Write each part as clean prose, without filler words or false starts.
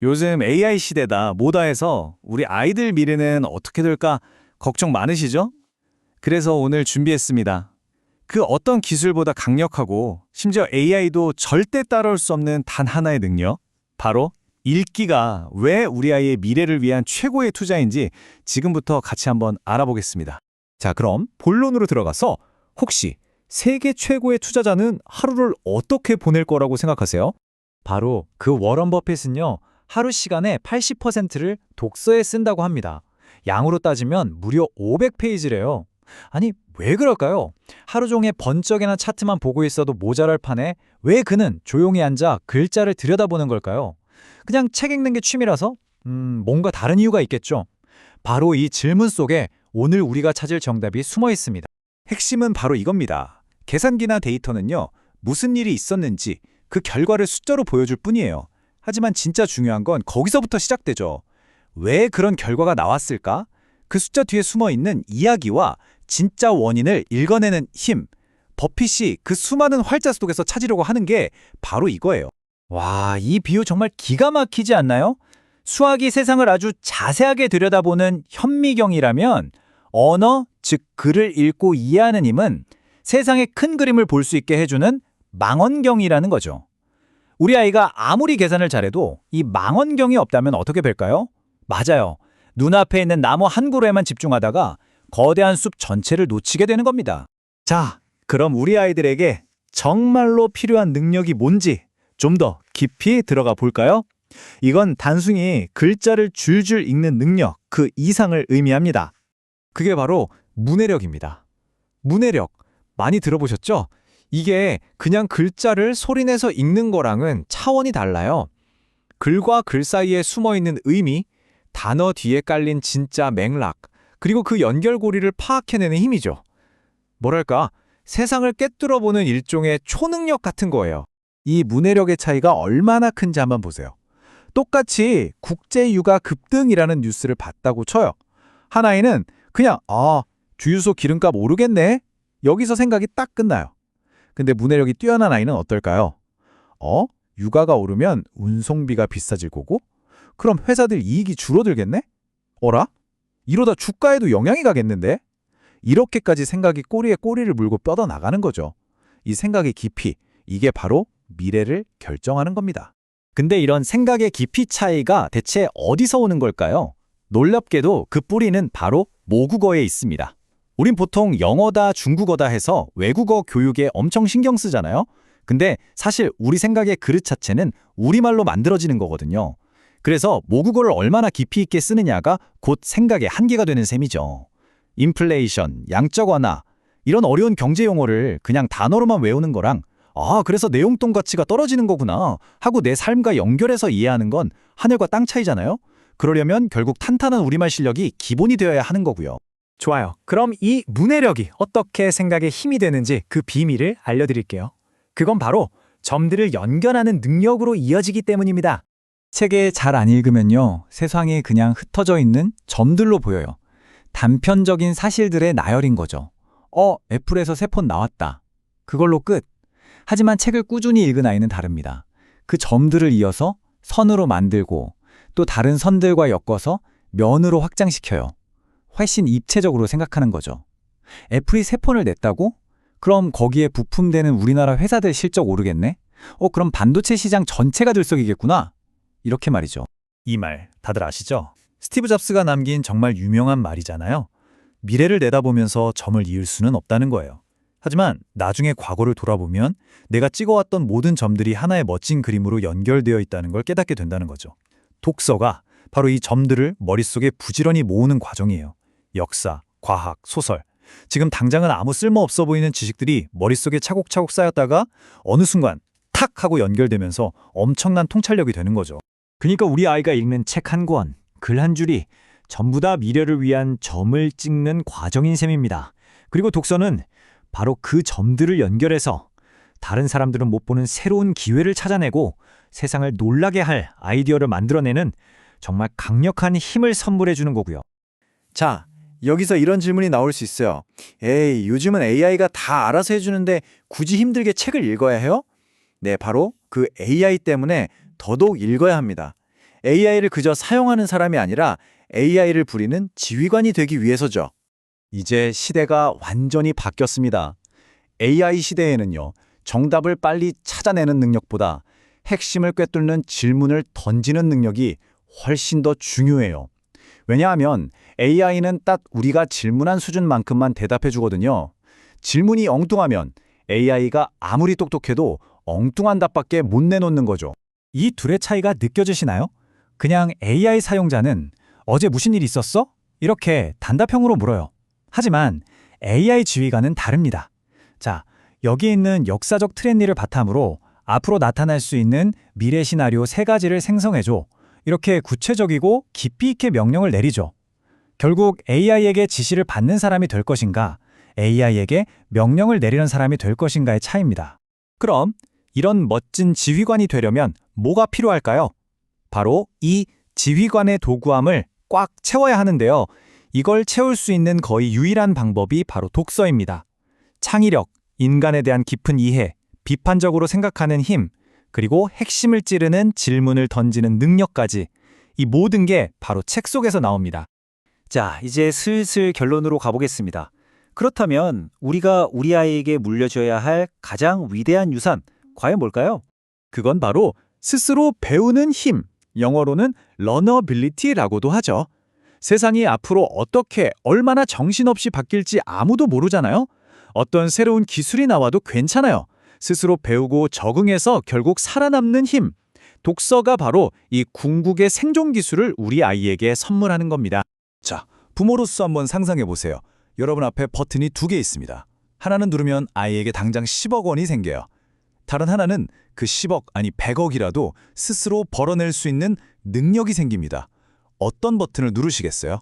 요즘 AI 시대다, 뭐다 해서 우리 아이들 미래는 어떻게 될까 걱정 많으시죠? 그래서 오늘 준비했습니다. 그 어떤 기술보다 강력하고 심지어 AI도 절대 따라올 수 없는 단 하나의 능력. 바로 읽기가 왜 우리 아이의 미래를 위한 최고의 투자인지 지금부터 같이 한번 알아보겠습니다. 자, 그럼 본론으로 들어가서 혹시 세계 최고의 투자자는 하루를 어떻게 보낼 거라고 생각하세요? 바로 그 워런 버핏은요, 하루 시간의 80%를 독서에 쓴다고 합니다. 양으로 따지면 무려 500페이지래요. 아니, 왜 그럴까요? 하루 종일 번쩍이나 차트만 보고 있어도 모자랄 판에 왜 그는 조용히 앉아 글자를 들여다보는 걸까요? 그냥 책 읽는 게 취미라서? 뭔가 다른 이유가 있겠죠. 바로 이 질문 속에 오늘 우리가 찾을 정답이 숨어 있습니다. 핵심은 바로 이겁니다. 계산기나 데이터는요, 무슨 일이 있었는지 그 결과를 숫자로 보여줄 뿐이에요. 하지만 진짜 중요한 건 거기서부터 시작되죠. 왜 그런 결과가 나왔을까? 그 숫자 뒤에 숨어 있는 이야기와 진짜 원인을 읽어내는 힘. 버핏이 그 수많은 활자 속에서 찾으려고 하는 게 바로 이거예요. 와, 이 비유 정말 기가 막히지 않나요? 수학이 세상을 아주 자세하게 들여다보는 현미경이라면 언어, 즉 글을 읽고 이해하는 힘은 세상의 큰 그림을 볼 수 있게 해주는 망원경이라는 거죠. 우리 아이가 아무리 계산을 잘해도 이 망원경이 없다면 어떻게 될까요? 맞아요. 눈앞에 있는 나무 한 그루에만 집중하다가 거대한 숲 전체를 놓치게 되는 겁니다. 자, 그럼 우리 아이들에게 정말로 필요한 능력이 뭔지 좀 더 깊이 들어가 볼까요? 이건 단순히 글자를 줄줄 읽는 능력 그 이상을 의미합니다. 그게 바로 문해력입니다. 문해력, 많이 들어보셨죠? 이게 그냥 글자를 소리내서 읽는 거랑은 차원이 달라요. 글과 글 사이에 숨어있는 의미, 단어 뒤에 깔린 진짜 맥락, 그리고 그 연결고리를 파악해내는 힘이죠. 뭐랄까, 세상을 꿰뚫어보는 일종의 초능력 같은 거예요. 이 문해력의 차이가 얼마나 큰지 한번 보세요. 똑같이 국제유가 급등이라는 뉴스를 봤다고 쳐요. 한 아이는 그냥 주유소 기름값 오르겠네? 여기서 생각이 딱 끝나요. 근데 문해력이 뛰어난 아이는 어떨까요? 유가가 오르면 운송비가 비싸질 거고? 그럼 회사들 이익이 줄어들겠네? 어라? 이러다 주가에도 영향이 가겠는데? 이렇게까지 생각이 꼬리에 꼬리를 물고 뻗어나가는 거죠. 이 생각의 깊이, 이게 바로 미래를 결정하는 겁니다. 근데 이런 생각의 깊이 차이가 대체 어디서 오는 걸까요? 놀랍게도 그 뿌리는 바로 모국어에 있습니다. 우린 보통 영어다, 중국어다 해서 외국어 교육에 엄청 신경 쓰잖아요. 근데 사실 우리 생각의 그릇 자체는 우리말로 만들어지는 거거든요. 그래서 모국어를 얼마나 깊이 있게 쓰느냐가 곧 생각의 한계가 되는 셈이죠. 인플레이션, 양적 완화, 이런 어려운 경제 용어를 그냥 단어로만 외우는 거랑 그래서 내용동 가치가 떨어지는 거구나 하고 내 삶과 연결해서 이해하는 건 하늘과 땅 차이잖아요. 그러려면 결국 탄탄한 우리말 실력이 기본이 되어야 하는 거고요. 좋아요. 그럼 이 문해력이 어떻게 생각에 힘이 되는지 그 비밀을 알려드릴게요. 그건 바로 점들을 연결하는 능력으로 이어지기 때문입니다. 책에 잘 안 읽으면요, 세상이 그냥 흩어져 있는 점들로 보여요. 단편적인 사실들의 나열인 거죠. 애플에서 새 폰 나왔다. 그걸로 끝. 하지만 책을 꾸준히 읽은 아이는 다릅니다. 그 점들을 이어서 선으로 만들고 또 다른 선들과 엮어서 면으로 확장시켜요. 훨씬 입체적으로 생각하는 거죠. 애플이 새 폰을 냈다고? 그럼 거기에 부품되는 우리나라 회사들 실적 오르겠네? 그럼 반도체 시장 전체가 들썩이겠구나? 이렇게 말이죠. 이 말 다들 아시죠? 스티브 잡스가 남긴 정말 유명한 말이잖아요. 미래를 내다보면서 점을 이을 수는 없다는 거예요. 하지만 나중에 과거를 돌아보면 내가 찍어왔던 모든 점들이 하나의 멋진 그림으로 연결되어 있다는 걸 깨닫게 된다는 거죠. 독서가 바로 이 점들을 머릿속에 부지런히 모으는 과정이에요. 역사, 과학, 소설. 지금 당장은 아무 쓸모없어 보이는 지식들이 머릿속에 차곡차곡 쌓였다가 어느 순간 탁 하고 연결되면서 엄청난 통찰력이 되는 거죠. 그러니까 우리 아이가 읽는 책 한 권, 글 한 줄이 전부 다 미래를 위한 점을 찍는 과정인 셈입니다. 그리고 독서는 바로 그 점들을 연결해서 다른 사람들은 못 보는 새로운 기회를 찾아내고 세상을 놀라게 할 아이디어를 만들어내는 정말 강력한 힘을 선물해 주는 거고요. 자, 여기서 이런 질문이 나올 수 있어요. 요즘은 AI가 다 알아서 해주는데 굳이 힘들게 책을 읽어야 해요? 네, 바로 그 AI 때문에 더더욱 읽어야 합니다. AI를 그저 사용하는 사람이 아니라 AI를 부리는 지휘관이 되기 위해서죠. 이제 시대가 완전히 바뀌었습니다. AI 시대에는요, 정답을 빨리 찾아내는 능력보다 핵심을 꿰뚫는 질문을 던지는 능력이 훨씬 더 중요해요. 왜냐하면 AI는 딱 우리가 질문한 수준만큼만 대답해 주거든요. 질문이 엉뚱하면 AI가 아무리 똑똑해도 엉뚱한 답밖에 못 내놓는 거죠. 이 둘의 차이가 느껴지시나요? 그냥 AI 사용자는 어제 무슨 일 있었어? 이렇게 단답형으로 물어요. 하지만 AI 지휘관은 다릅니다. 자, 여기 있는 역사적 트렌디를 바탕으로 앞으로 나타날 수 있는 미래 시나리오 3가지를 생성해줘. 이렇게 구체적이고 깊이 있게 명령을 내리죠. 결국 AI에게 지시를 받는 사람이 될 것인가, AI에게 명령을 내리는 사람이 될 것인가의 차이입니다. 그럼 이런 멋진 지휘관이 되려면 뭐가 필요할까요? 바로 이 지휘관의 도구함을 꽉 채워야 하는데요. 이걸 채울 수 있는 거의 유일한 방법이 바로 독서입니다. 창의력, 인간에 대한 깊은 이해, 비판적으로 생각하는 힘, 그리고 핵심을 찌르는 질문을 던지는 능력까지 이 모든 게 바로 책 속에서 나옵니다. 자, 이제 슬슬 결론으로 가보겠습니다. 그렇다면 우리가 우리 아이에게 물려줘야 할 가장 위대한 유산, 과연 뭘까요? 그건 바로 스스로 배우는 힘, 영어로는 learnability라고도 하죠. 세상이 앞으로 어떻게 얼마나 정신없이 바뀔지 아무도 모르잖아요. 어떤 새로운 기술이 나와도 괜찮아요. 스스로 배우고 적응해서 결국 살아남는 힘. 독서가 바로 이 궁극의 생존 기술을 우리 아이에게 선물하는 겁니다. 자, 부모로서 한번 상상해 보세요. 여러분 앞에 버튼이 2개 있습니다. 하나는 누르면 아이에게 당장 10억 원이 생겨요. 다른 하나는 그 10억 아니 100억이라도 스스로 벌어낼 수 있는 능력이 생깁니다. 어떤 버튼을 누르시겠어요?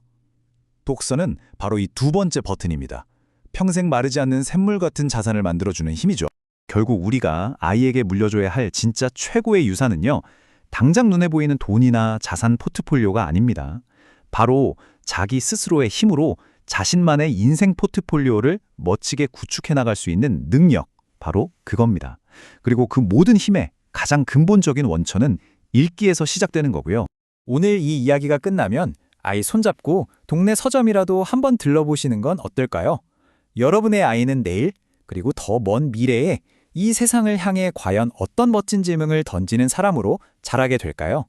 독서는 바로 이 2번째 버튼입니다. 평생 마르지 않는 샘물 같은 자산을 만들어주는 힘이죠. 결국 우리가 아이에게 물려줘야 할 진짜 최고의 유산은요, 당장 눈에 보이는 돈이나 자산 포트폴리오가 아닙니다. 바로 자기 스스로의 힘으로 자신만의 인생 포트폴리오를 멋지게 구축해 나갈 수 있는 능력, 바로 그겁니다. 그리고 그 모든 힘의 가장 근본적인 원천은 읽기에서 시작되는 거고요. 오늘 이 이야기가 끝나면 아이 손잡고 동네 서점이라도 한번 들러보시는 건 어떨까요? 여러분의 아이는 내일, 그리고 더 먼 미래에 이 세상을 향해 과연 어떤 멋진 질문을 던지는 사람으로 자라게 될까요?